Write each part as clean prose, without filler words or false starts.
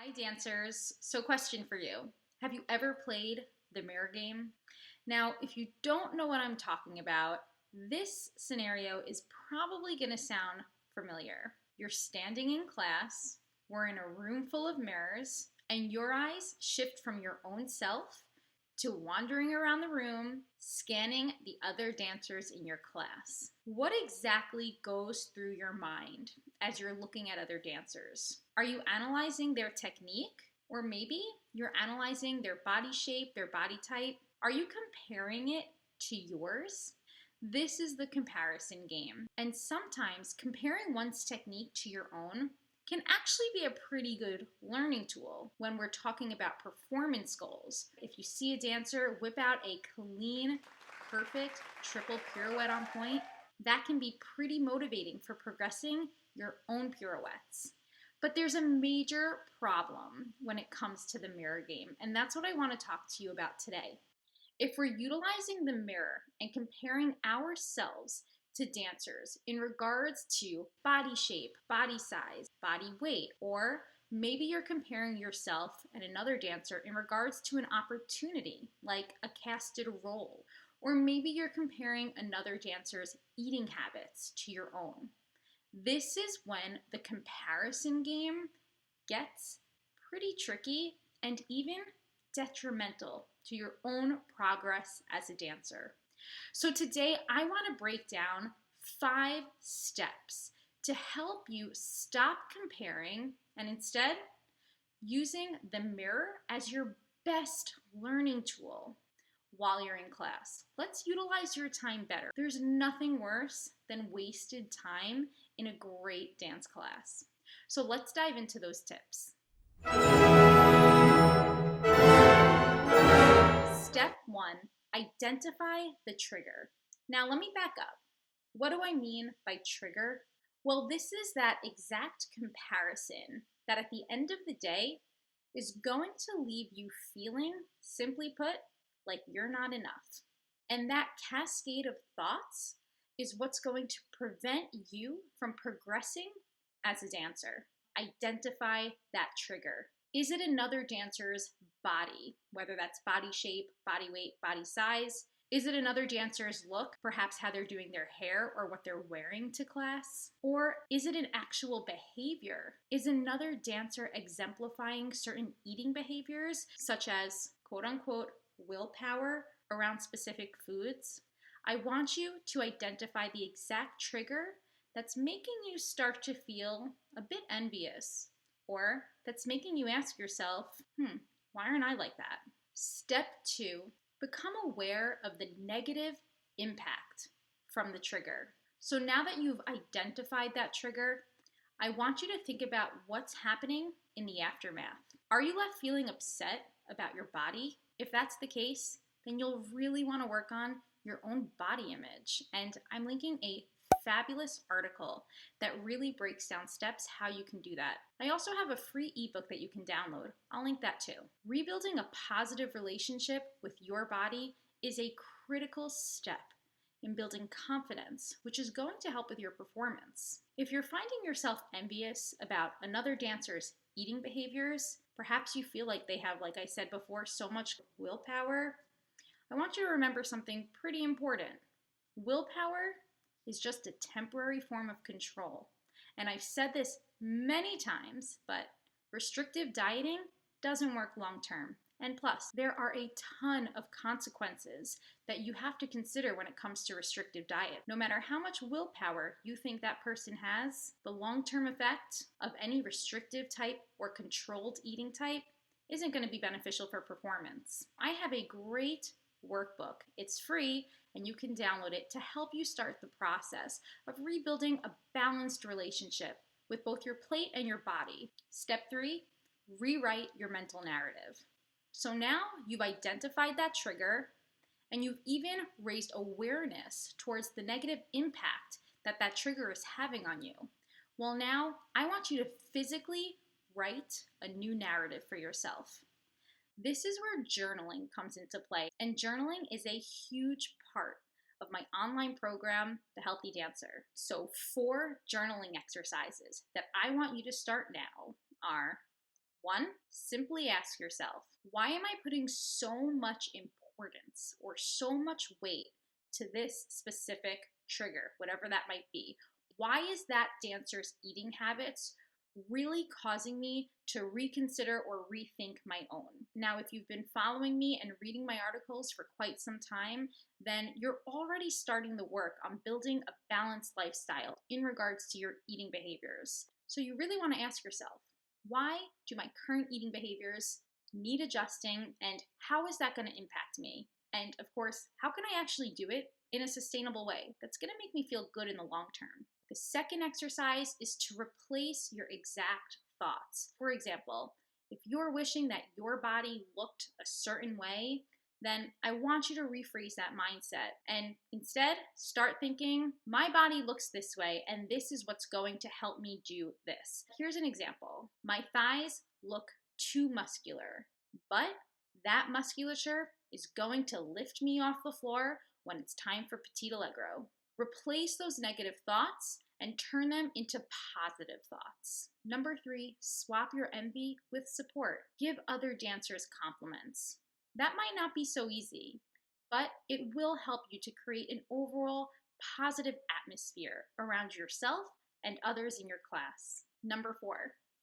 Hi, dancers. So, question for you. Have you ever played the mirror game? Now, if you don't know what I'm talking about, this scenario is probably going to sound familiar. You're standing in class, we're in a room full of mirrors, and your eyes shift from your own self to wandering around the room, scanning the other dancers in your class. What exactly goes through your mind as you're looking at other dancers? Are you analyzing their technique? Or maybe you're analyzing their body shape, their body type? Are you comparing it to yours? This is the comparison game. And sometimes comparing one's technique to your own can actually be a pretty good learning tool when we're talking about performance goals. If you see a dancer whip out a clean, perfect triple pirouette on point, that can be pretty motivating for progressing your own pirouettes. But there's a major problem when it comes to the mirror game, and that's what I want to talk to you about today. If we're utilizing the mirror and comparing ourselves to dancers in regards to body shape, body size, body weight, or maybe you're comparing yourself and another dancer in regards to an opportunity like a casted role, or maybe you're comparing another dancer's eating habits to your own. This is when the comparison game gets pretty tricky and even detrimental to your own progress as a dancer. So today I want to break down 5 steps to help you stop comparing and instead using the mirror as your best learning tool while you're in class. Let's utilize your time better. There's nothing worse than wasted time in a great dance class. So let's dive into those tips. Step 1, identify the trigger. Now let me back up. What do I mean by trigger? Well, this is that exact comparison that at the end of the day is going to leave you feeling, simply put, like you're not enough. And that cascade of thoughts is what's going to prevent you from progressing as a dancer. Identify that trigger. Is it another dancer's body, whether that's body shape, body weight, body size? Is it another dancer's look, perhaps how they're doing their hair or what they're wearing to class? Or is it an actual behavior? Is another dancer exemplifying certain eating behaviors, such as quote unquote willpower around specific foods? I want you to identify the exact trigger that's making you start to feel a bit envious, or that's making you ask yourself, why aren't I like that? Step 2, become aware of the negative impact from the trigger. So now that you've identified that trigger, I want you to think about what's happening in the aftermath. Are you left feeling upset about your body? If that's the case, then you'll really want to work on your own body image. And I'm linking a fabulous article that really breaks down steps how you can do that. I also have a free ebook that you can download. I'll link that too. Rebuilding a positive relationship with your body is a critical step in building confidence, which is going to help with your performance. If you're finding yourself envious about another dancer's eating behaviors, perhaps you feel like they have, like I said before, so much willpower, I want you to remember something pretty important. Willpower is just a temporary form of control. And I've said this many times, but restrictive dieting doesn't work long term. And plus, there are a ton of consequences that you have to consider when it comes to restrictive diet. No matter how much willpower you think that person has, the long-term effect of any restrictive type or controlled eating type isn't going to be beneficial for performance. I have a great workbook. It's free and you can download it to help you start the process of rebuilding a balanced relationship with both your plate and your body. Step 3, rewrite your mental narrative. So now you've identified that trigger and you've even raised awareness towards the negative impact that that trigger is having on you. Well, now I want you to physically write a new narrative for yourself. This is where journaling comes into play, and journaling is a huge part of my online program, The Healthy Dancer. So 4 journaling exercises that I want you to start now are One, simply ask yourself, why am I putting so much importance or so much weight to this specific trigger, whatever that might be? Why is that dancer's eating habits really causing me to reconsider or rethink my own? Now, if you've been following me and reading my articles for quite some time, then you're already starting the work on building a balanced lifestyle in regards to your eating behaviors. So you really want to ask yourself, why do my current eating behaviors need adjusting, and how is that going to impact me? And of course, how can I actually do it in a sustainable way that's going to make me feel good in the long term? The second exercise is to replace your exact thoughts. For example, if you're wishing that your body looked a certain way, then I want you to rephrase that mindset and instead start thinking, my body looks this way and this is what's going to help me do this. Here's an example. My thighs look too muscular, but that musculature is going to lift me off the floor when it's time for petit allegro. Replace those negative thoughts and turn them into positive thoughts. Number 3, swap your envy with support. Give other dancers compliments. That might not be so easy, but it will help you to create an overall positive atmosphere around yourself and others in your class. Number 4,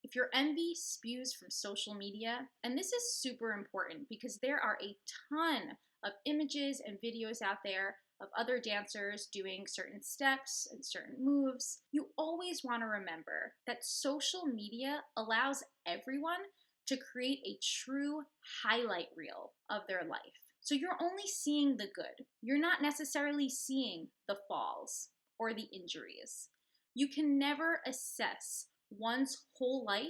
if your envy spews from social media, and this is super important because there are a ton of images and videos out there of other dancers doing certain steps and certain moves, you always want to remember that social media allows everyone to create a true highlight reel of their life. So you're only seeing the good. You're not necessarily seeing the falls or the injuries. You can never assess one's whole life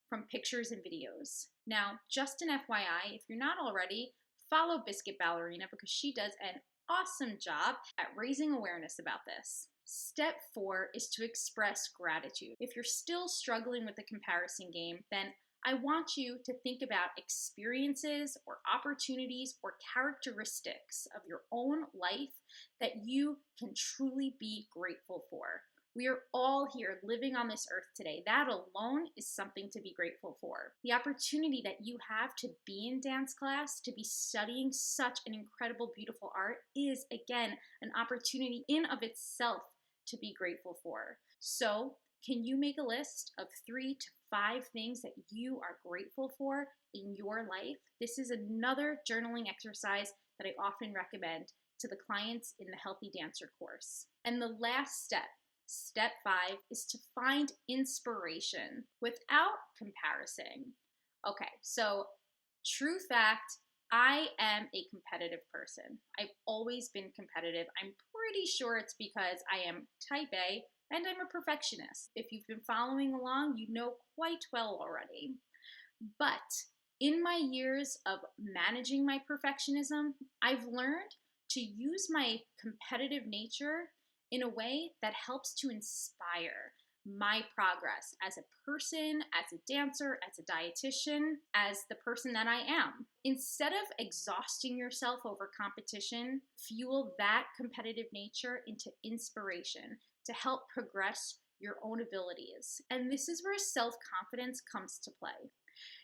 from pictures and videos. Now, just an FYI, if you're not already, follow Biscuit Ballerina because she does an awesome job at raising awareness about this. Step 4 is to express gratitude. If you're still struggling with the comparison game, then I want you to think about experiences or opportunities or characteristics of your own life that you can truly be grateful for. We are all here living on this earth today. That alone is something to be grateful for. The opportunity that you have to be in dance class, to be studying such an incredible, beautiful art is, again, an opportunity in of itself to be grateful for. So, can you make a list of 3 to 5 things that you are grateful for in your life? This is another journaling exercise that I often recommend to the clients in the Healthy Dancer course. And the last step, Step 5, is to find inspiration without comparison. Okay, so true fact, I am a competitive person. I've always been competitive. I'm pretty sure it's because I am type A and I'm a perfectionist. If you've been following along, you know quite well already. But in my years of managing my perfectionism, I've learned to use my competitive nature in a way that helps to inspire my progress as a person, as a dancer, as a dietitian, as the person that I am. Instead of exhausting yourself over competition, fuel that competitive nature into inspiration to help progress your own abilities. And this is where self-confidence comes to play.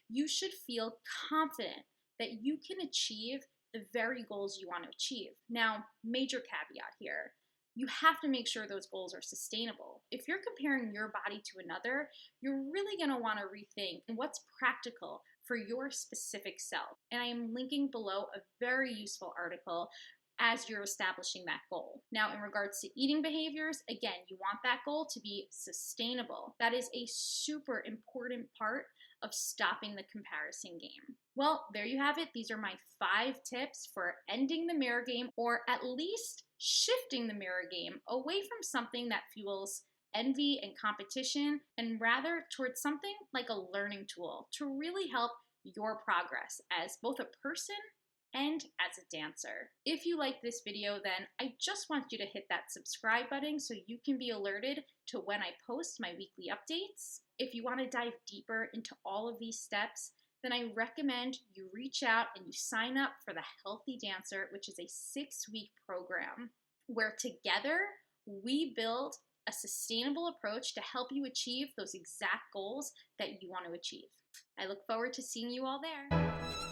You should feel confident that you can achieve the very goals you want to achieve. Now, major caveat here. You have to make sure those goals are sustainable. If you're comparing your body to another, you're really going to want to rethink what's practical for your specific self. And I am linking below a very useful article as you're establishing that goal. Now, in regards to eating behaviors, again, you want that goal to be sustainable. That is a super important part of stopping the comparison game. Well, there you have it. These are my 5 tips for ending the mirror game, or at least shifting the mirror game away from something that fuels envy and competition and rather towards something like a learning tool to really help your progress as both a person and as a dancer. If you like this video, then I just want you to hit that subscribe button so you can be alerted to when I post my weekly updates. If you want to dive deeper into all of these steps, then I recommend you reach out and you sign up for the Healthy Dancer, which is a 6-week program where together we build a sustainable approach to help you achieve those exact goals that you want to achieve. I look forward to seeing you all there.